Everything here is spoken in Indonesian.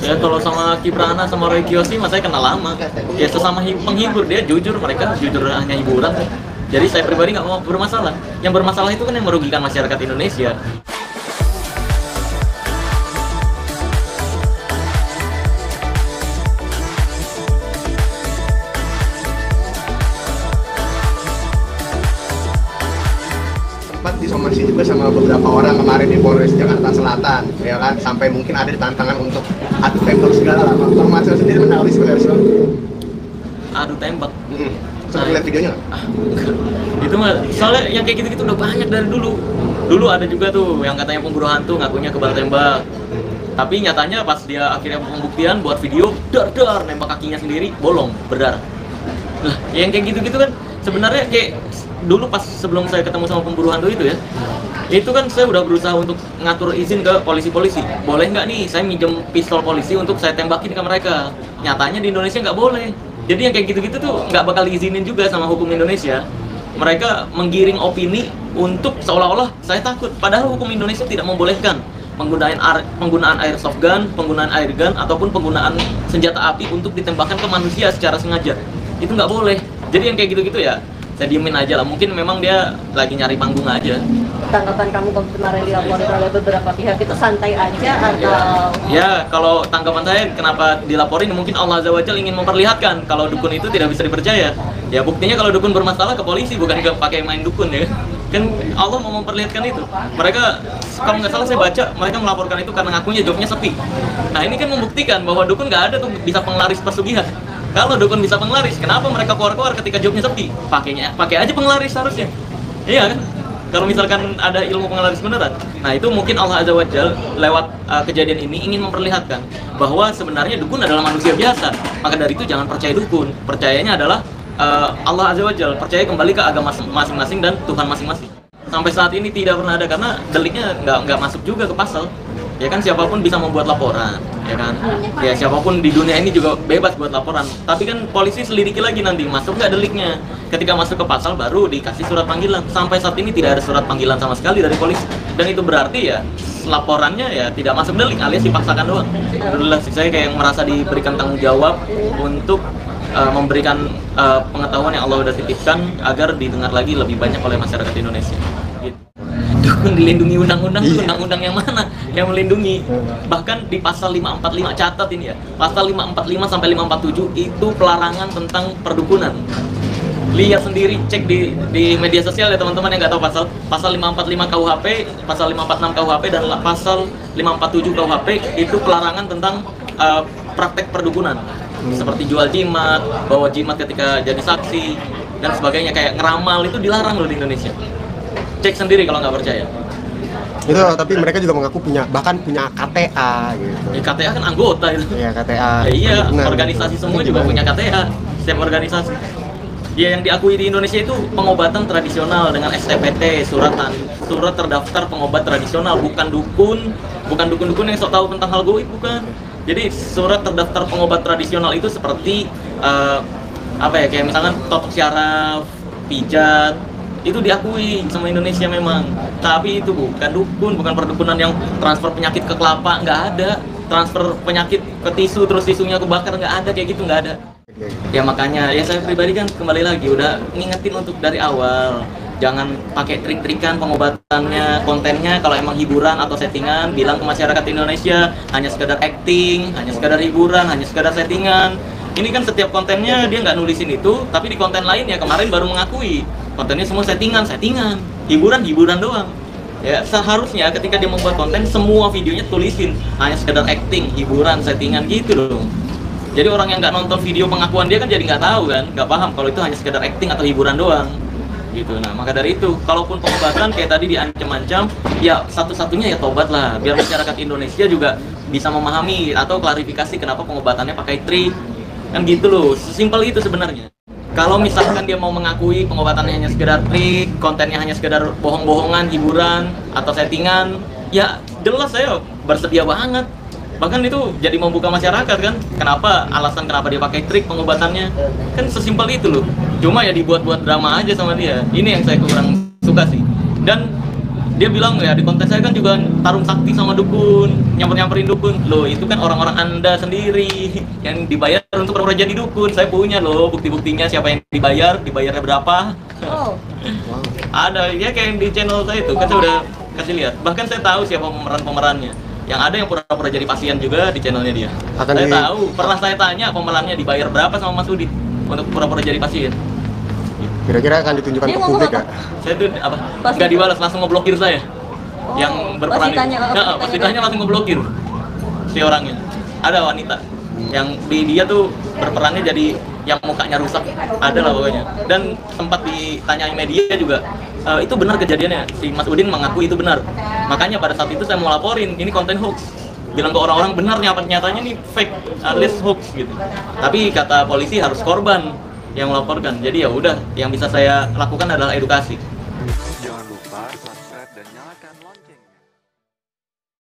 Ya kalau sama Kiprana sama Roy Kiyoshi mas saya kenal lama. Ya sesama penghibur, dia jujur, mereka jujur hanya hiburan. Jadi saya pribadi nggak mau bermasalah. Yang bermasalah itu kan yang merugikan masyarakat Indonesia. Sempat disomasi juga sama beberapa orang kemarin di Polres Jakarta Selatan, ya kan, sampai mungkin ada tantangan untuk adu tembak segala lah. Bang Marcel sendiri menanggapi sebenarnya Adu tembak. Sempat lihat videonya nggak? Itu mah soalnya yang kayak gitu-gitu udah banyak dari dulu. Dulu ada juga tuh yang katanya pemburu hantu ngakunya kebal tembak. Tapi nyatanya pas dia akhirnya pembuktian buat video, dar nembak kakinya sendiri, bolong, berdarah. Lah, yang kayak gitu-gitu kan sebenarnya kayak dulu pas sebelum saya ketemu sama pemburu hantu itu ya, itu kan saya udah berusaha untuk ngatur izin ke polisi-polisi. Boleh nggak nih saya minjem pistol polisi untuk saya tembakin ke mereka? Nyatanya di Indonesia nggak boleh. Jadi yang kayak gitu-gitu tuh nggak bakal diizinin juga sama hukum Indonesia. Mereka menggiring opini untuk seolah-olah saya takut. Padahal hukum Indonesia tidak membolehkan penggunaan airsoft gun, penggunaan air gun, ataupun penggunaan senjata api untuk ditembakkan ke manusia secara sengaja. Itu nggak boleh. Jadi yang kayak gitu-gitu ya, saya diemin aja lah. Mungkin memang dia lagi nyari panggung aja. Tanggapan kamu kemarin dilaporin oleh beberapa pihak itu santai aja atau? Ya, kalau tanggapan saya kenapa dilaporin, mungkin Allah Azza wa Jalla ingin memperlihatkan kalau dukun itu tidak bisa dipercaya. Ya buktinya kalau dukun bermasalah ke polisi, bukan ke pakai main dukun ya. Kan Allah mau memperlihatkan itu. Mereka, kalau nggak salah saya baca, mereka melaporkan itu karena ngakunya jobnya sepi. Nah ini kan membuktikan bahwa dukun nggak ada tuh bisa penglaris pesugihan. Kalau dukun bisa penglaris, kenapa mereka keluar-keluar ketika jobnya sepi? Pakai aja penglaris harusnya. Iya kan? Kalau misalkan ada ilmu penglaris beneran. Nah itu mungkin Allah Azza wa Jalla lewat kejadian ini ingin memperlihatkan bahwa sebenarnya dukun adalah manusia biasa. Maka dari itu jangan percaya dukun. Percayanya adalah Allah Azza wa Jalla. Percaya kembali ke agama masing-masing dan Tuhan masing-masing. Sampai saat ini tidak pernah ada karena deliknya nggak masuk juga ke pasal. Ya kan siapapun bisa membuat laporan, ya kan? Ya siapapun di dunia ini juga bebas buat laporan. Tapi kan polisi selidiki lagi nanti masuk nggak deliknya. Ketika masuk ke pasal baru dikasih surat panggilan. Sampai saat ini tidak ada surat panggilan sama sekali dari polisi. Dan itu berarti ya laporannya ya tidak masuk delik alias dipaksakan doang. Alhamdulillah saya kayak merasa diberikan tanggung jawab untuk memberikan pengetahuan yang Allah udah titipkan agar didengar lagi lebih banyak oleh masyarakat Indonesia. Gitu. Dukun dilindungi undang-undang, undang-undang yang mana yang melindungi? Bahkan di pasal 545, catat ini ya, pasal 545 sampai 547 itu pelarangan tentang perdukunan. Lihat sendiri, cek di media sosial ya teman-teman yang nggak tahu pasal 545 KUHP, pasal 546 KUHP dan pasal 547 KUHP itu pelarangan tentang praktek perdukunan. Seperti jual jimat, bawa jimat ketika jadi saksi dan sebagainya, kayak ngeramal itu dilarang loh di Indonesia. Cek sendiri kalau nggak percaya. Itu tapi mereka juga mengaku bahkan punya KTA gitu. Ya, KTA kan anggota itu. Iya KTA. Ya, iya, benar. organisasi semua juga punya KTA. Setiap organisasi. Ya yang diakui di Indonesia itu pengobatan tradisional dengan STPT, surat terdaftar pengobat tradisional, bukan dukun yang sok tahu tentang hal goib, bukan. Jadi surat terdaftar pengobat tradisional itu seperti kayak misalkan totok syaraf, pijat, itu diakui sama Indonesia memang. Tapi itu bukan dukun, bukan perdukunan yang transfer penyakit ke kelapa, nggak ada. Transfer penyakit ke tisu, terus tisunya kebakar, nggak ada, kayak gitu nggak ada. Ya makanya, ya saya pribadi kan kembali lagi, udah ngingetin untuk dari awal. Jangan pakai trik-trikan pengobatannya, kontennya kalau emang hiburan atau settingan, bilang ke masyarakat Indonesia, hanya sekedar acting, hanya sekedar hiburan, hanya sekedar settingan. Ini kan setiap kontennya dia nggak nulisin itu, tapi di konten lain ya kemarin baru mengakui kontennya semua settingan, hiburan doang. Ya seharusnya ketika dia membuat konten semua videonya tulisin hanya sekedar acting, hiburan, settingan gitu loh. Jadi orang yang nggak nonton video pengakuan dia kan jadi nggak tahu kan, nggak paham kalau itu hanya sekedar acting atau hiburan doang. Gitu. Nah maka dari itu, kalaupun pengobatan kayak tadi diancam-ancam, ya satu-satunya ya tobat lah, biar masyarakat Indonesia juga bisa memahami atau klarifikasi kenapa pengobatannya pakai trik. Kan gitu loh, sesimpel itu sebenarnya. Kalau misalkan dia mau mengakui pengobatannya hanya sekedar trik, kontennya hanya sekedar bohong-bohongan, hiburan, atau settingan, ya jelas saya bersedia banget. Bahkan itu jadi membuka masyarakat kan, alasan kenapa dia pakai trik pengobatannya, kan sesimpel itu loh. Cuma ya dibuat-buat drama aja sama dia, ini yang saya kurang suka sih. Dan Dia bilang ya di konten saya kan juga tarung sakti sama dukun, nyamperin dukun. Loh itu kan orang-orang Anda sendiri yang dibayar untuk pura-pura jadi dukun. Saya punya loh bukti-buktinya siapa yang dibayarnya berapa. Oh, Ada ya kayak di channel saya itu kan saya udah kasih lihat. Bahkan saya tahu siapa pemerannya. Yang ada yang pura-pura jadi pasien juga di channelnya dia. Saya tahu, pernah saya tanya pemerannya dibayar berapa sama Mas Udin untuk pura-pura jadi pasien. Kira-kira akan ditunjukkan Dia ke ngomong publik apa? nggak? Saya tuh apa? Pas Nggak itu- dibalas, langsung ngeblokir saya. Yang berperan pas ditanya, pas ditanya langsung ngeblokir si orangnya. Ada wanita yang dia tuh berperannya jadi yang mukanya rusak, ada lah pokoknya. Dan sempat ditanyain media juga, itu benar kejadiannya. Si Mas Udin mengaku itu benar. Makanya pada saat itu saya mau laporin, ini konten hoax. Bilang ke orang-orang benar nyatanya ini fake, alias hoax gitu. Tapi kata polisi harus korban yang melaporkan. Jadi ya udah, yang bisa saya lakukan adalah edukasi.